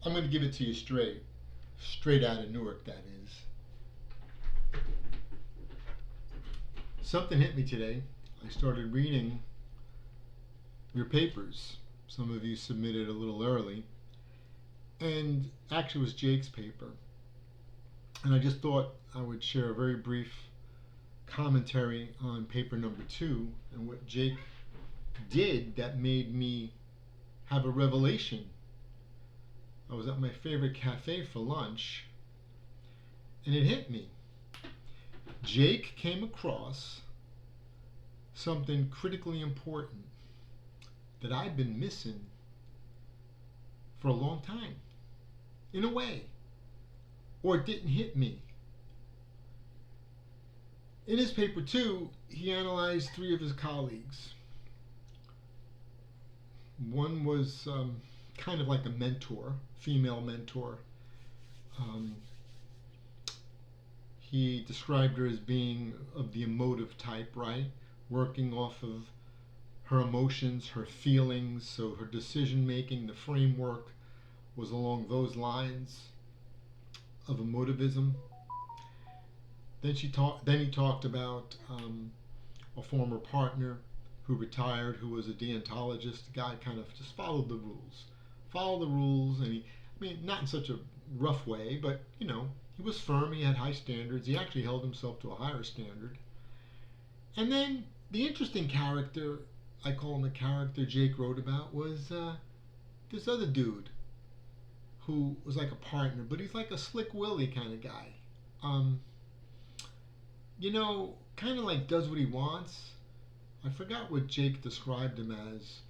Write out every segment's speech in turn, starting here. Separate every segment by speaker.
Speaker 1: I'm going to give it to you straight out of Newark, that is. Something hit me today. I started reading your papers. Some of you submitted a little early, and actually it was Jake's paper. And I just thought I would share a very brief commentary on paper number 2 and what Jake did that made me have a revelation. I was at my favorite cafe for lunch, and it hit me. Jake came across something critically important that I've been missing for a long time, in a way, or it didn't hit me. In his paper, too, he analyzed 3 of his colleagues. One was kind of like a mentor, female mentor. He described her as being of the emotive type, right? Working off of her emotions, her feelings, so her decision making, the framework was along those lines of emotivism. Then he talked about a former partner who retired, who was a deontologist. The guy kind of just followed the rules, and not in such a rough way, but he was firm. He had high standards. He actually held himself to a higher standard. And then the interesting character, I call him the character Jake wrote about, was this other dude who was like a partner, but he's like a Slick Willie kind of guy. Kind of like does what he wants. I forgot what Jake described him as.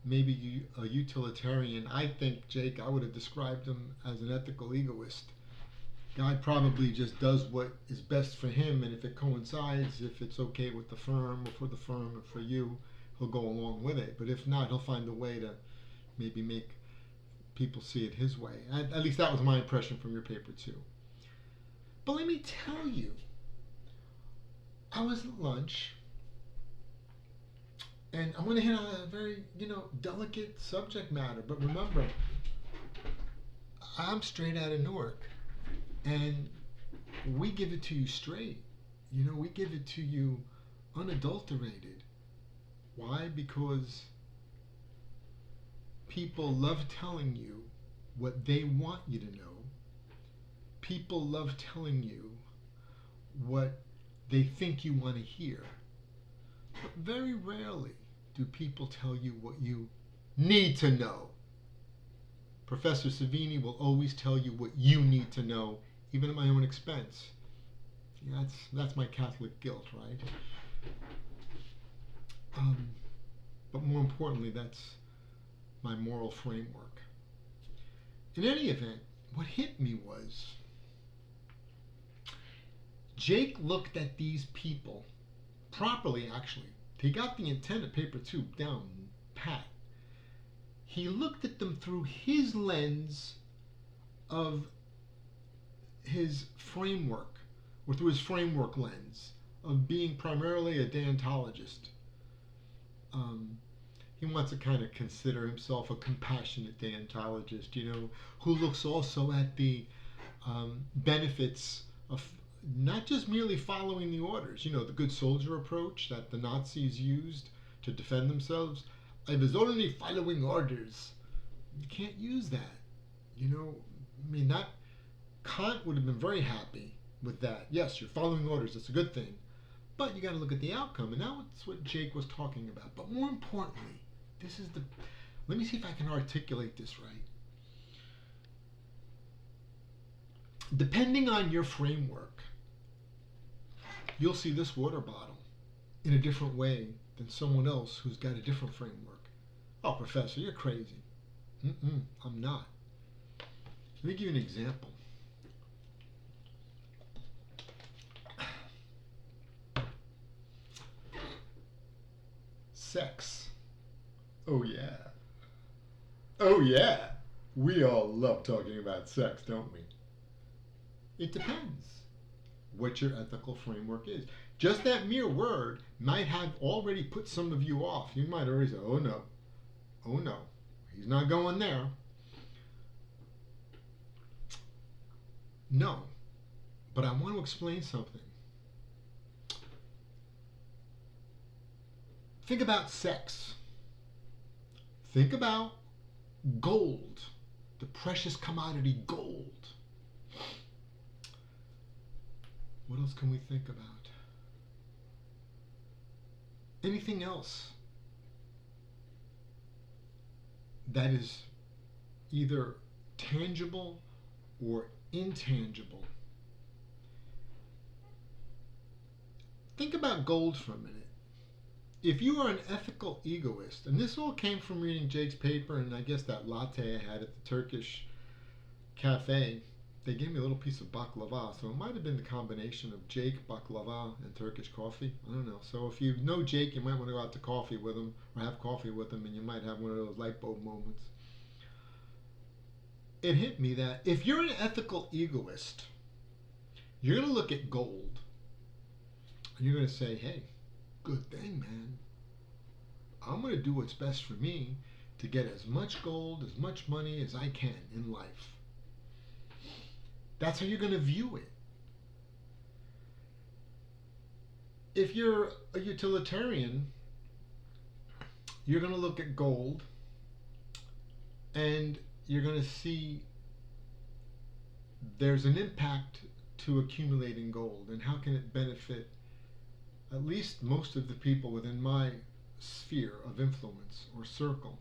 Speaker 1: Maybe a utilitarian. I think Jake, I would have described him as an ethical egoist. Guy probably just does what is best for him, and if it coincides, if it's okay with the firm or for the firm or for you, he'll go along with it. But if not, he'll find a way to maybe make people see it his way. At least that was my impression from your paper too. But let me tell you, I was at lunch, and I want to hit on a very, delicate subject matter. But remember, I'm straight out of Newark, and we give it to you straight. We give it to you unadulterated. Why? Because people love telling you what they want you to know. People love telling you what they think you want to hear. But very rarely do people tell you what you need to know. Professor Savini will always tell you what you need to know, even at my own expense. That's my Catholic guilt, right? But more importantly, that's my moral framework. In any event, what hit me was Jake looked at these people properly, actually. He got the intent of paper 2 down pat. He looked at them through his lens of his framework, or through his framework lens of being primarily a deontologist. He wants to kind of consider himself a compassionate deontologist, who looks also at the benefits of not just merely following the orders, the good soldier approach that the Nazis used to defend themselves. I was only following orders. You can't use that. That Kant would have been very happy with that. Yes, you're following orders. That's a good thing. But you got to look at the outcome, and that's what Jake was talking about. But more importantly, let me see if I can articulate this right. Depending on your framework, you'll see this water bottle in a different way than someone else who's got a different framework. Oh, Professor, you're crazy. I'm not. Let me give you an example. Sex. Oh yeah. Oh yeah. We all love talking about sex, don't we? It depends what your ethical framework is. Just that mere word might have already put some of you off. You might already say, oh no, he's not going there. No, but I want to explain something. Think about sex. Think about gold, the precious commodity gold. What else can we think about? Anything else that is either tangible or intangible? Think about gold for a minute. If you are an ethical egoist, and this all came from reading Jake's paper and I guess that latte I had at the Turkish cafe, they gave me a little piece of baklava, so it might have been the combination of Jake, baklava, and Turkish coffee. I don't know. So if you know Jake, you might want to go out to coffee with him or have coffee with him, and you might have one of those light bulb moments. It hit me that if you're an ethical egoist, you're going to look at gold and you're going to say, hey, good thing, man. I'm going to do what's best for me to get as much gold, as much money as I can in life. That's how you're going to view it. If you're a utilitarian, you're going to look at gold and you're going to see there's an impact to accumulating gold and how can it benefit at least most of the people within my sphere of influence or circle.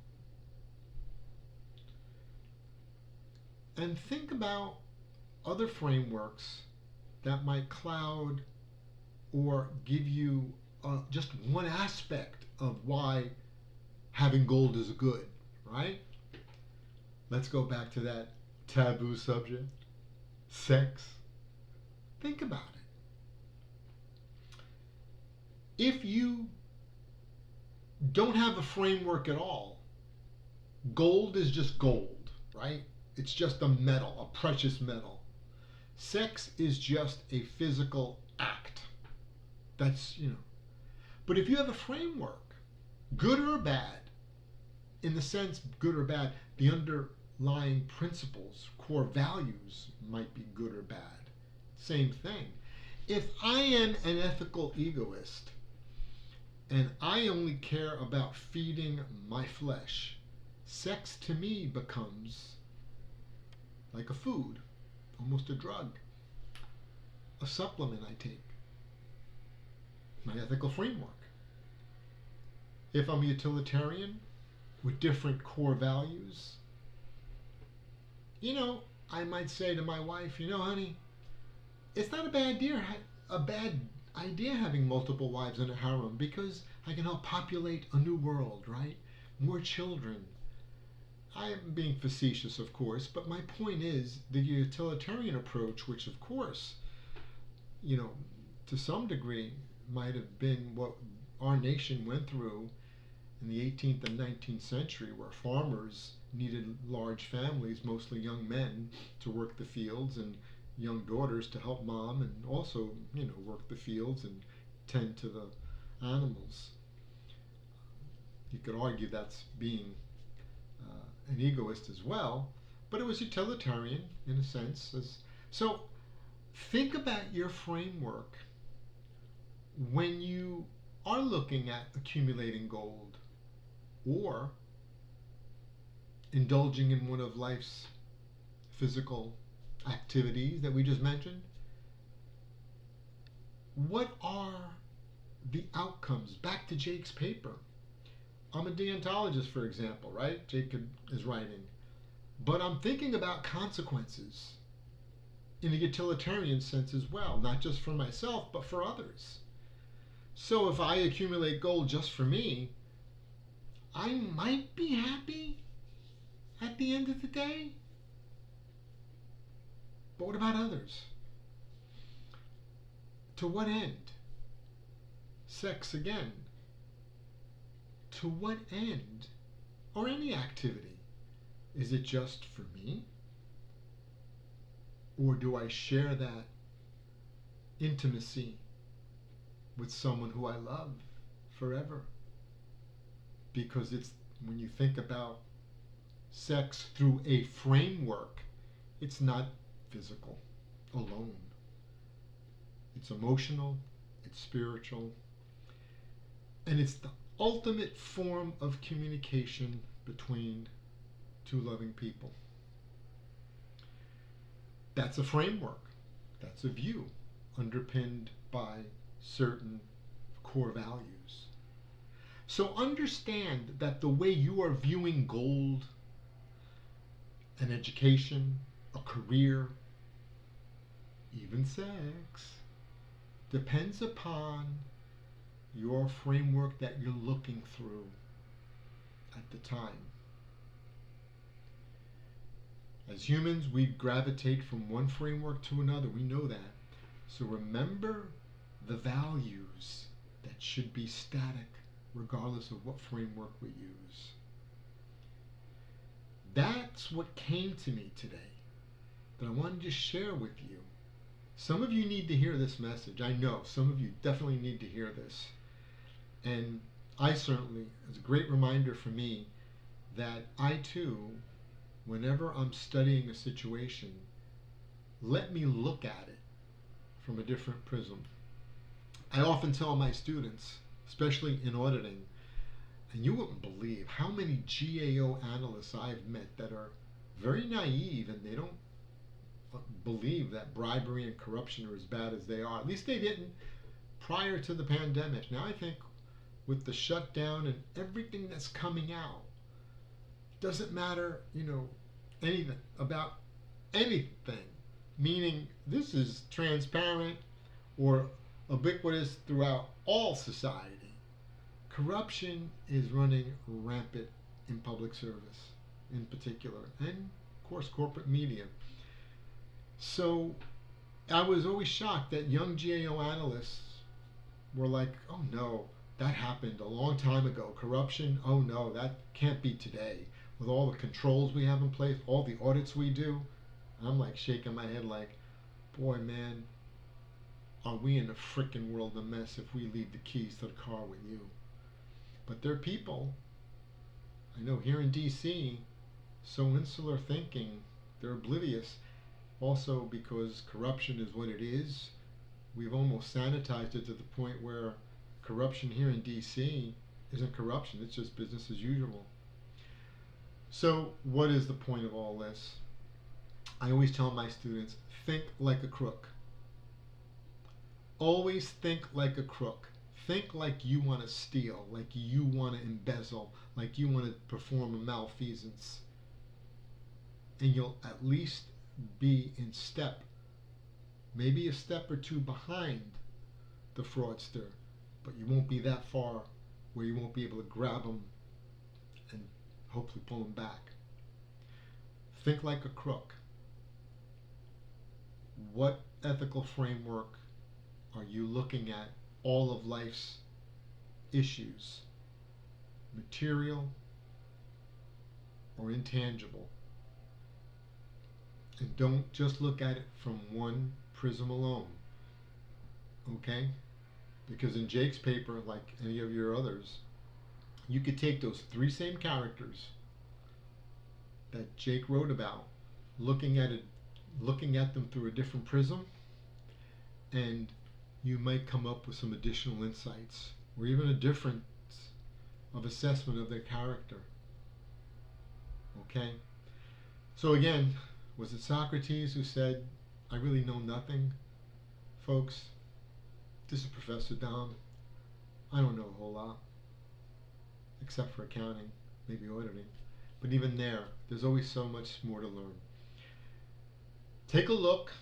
Speaker 1: And think about other frameworks that might cloud or give you just one aspect of why having gold is good, right? Let's go back to that taboo subject, sex. Think about it. If you don't have a framework at all, gold is just gold, right? It's just a metal, a precious metal. Sex is just a physical act. That's, But if you have a framework, good or bad, in the sense, good or bad, the underlying principles, core values might be good or bad. Same thing. If I am an ethical egoist and I only care about feeding my flesh, sex to me becomes like a food, almost a drug, a supplement I take. My ethical framework. If I'm a utilitarian with different core values, I might say to my wife, honey, it's not a bad idea having multiple wives in a harem because I can help populate a new world, right? More children. I am being facetious, of course, but my point is the utilitarian approach, which of course, to some degree might have been what our nation went through in the 18th and 19th century, where farmers needed large families, mostly young men, to work the fields and young daughters to help mom and also, work the fields and tend to the animals. You could argue that's being an egoist as well, but it was utilitarian in a sense. So think about your framework when you are looking at accumulating gold or indulging in one of life's physical activities that we just mentioned. What are the outcomes? Back to Jake's paper. I'm a deontologist, for example, right? Jake is writing. But I'm thinking about consequences in a utilitarian sense as well, not just for myself, but for others. So if I accumulate gold just for me, I might be happy at the end of the day. But what about others? To what end? Sex again. To what end? Or any activity? Is it just for me? Or do I share that intimacy with someone who I love forever? Because it's when you think about sex through a framework, it's not physical. alone. It's emotional, it's spiritual, and it's the ultimate form of communication between two loving people. That's a framework, that's a view underpinned by certain core values. So understand that the way you are viewing gold, an education, a career, even sex, depends upon your framework that you're looking through at the time. As humans, we gravitate from one framework to another. We know that. So remember the values that should be static regardless of what framework we use. That's what came to me today that I wanted to share with you. Some of you need to hear this message. I know some of you definitely need to hear this. And I certainly, it's a great reminder for me that I too, whenever I'm studying a situation, let me look at it from a different prism. I often tell my students, especially in auditing, and you wouldn't believe how many GAO analysts I've met that are very naive and they don't believe that bribery and corruption are as bad as they are. At least they didn't prior to the pandemic. Now I think with the shutdown and everything that's coming out, doesn't matter, anything about anything. Meaning this is transparent or ubiquitous throughout all society. Corruption is running rampant in public service in particular, and of course corporate media. So I was always shocked that young GAO analysts were like, oh no, that happened a long time ago. Corruption, oh no, that can't be today. With all the controls we have in place, all the audits we do, I'm like shaking my head like, boy, man, are we in a frickin' world of mess if we leave the keys to the car with you. But there are people, I know here in DC, so insular thinking, they're oblivious. Also because corruption is what it is, we've almost sanitized it to the point where corruption here in DC isn't corruption, it's just business as usual. So what is the point of all this? I always tell my students, think like a crook. Always think like a crook. Think like you want to steal, like you want to embezzle, like you want to perform a malfeasance. And you'll at least be in step, maybe a step or two behind the fraudster, but you won't be that far where you won't be able to grab them and hopefully pull them back. Think like a crook. What ethical framework are you looking at all of life's issues, material or intangible? And don't just look at it from one prism alone, okay? Because in Jake's paper, like any of your others, you could take those three same characters that Jake wrote about, looking at them through a different prism, and you might come up with some additional insights or even a difference of assessment of their character. Okay? So again, was it Socrates who said, I really know nothing? Folks, this is Professor Dom. I don't know a whole lot, except for accounting, maybe auditing. But even there's always so much more to learn. Take a look.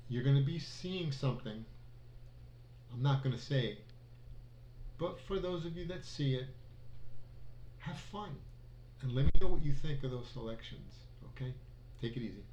Speaker 1: You're going to be seeing something. I'm not going to say, but for those of you that see it, have fun. And let me know what you think of those selections, okay? Take it easy.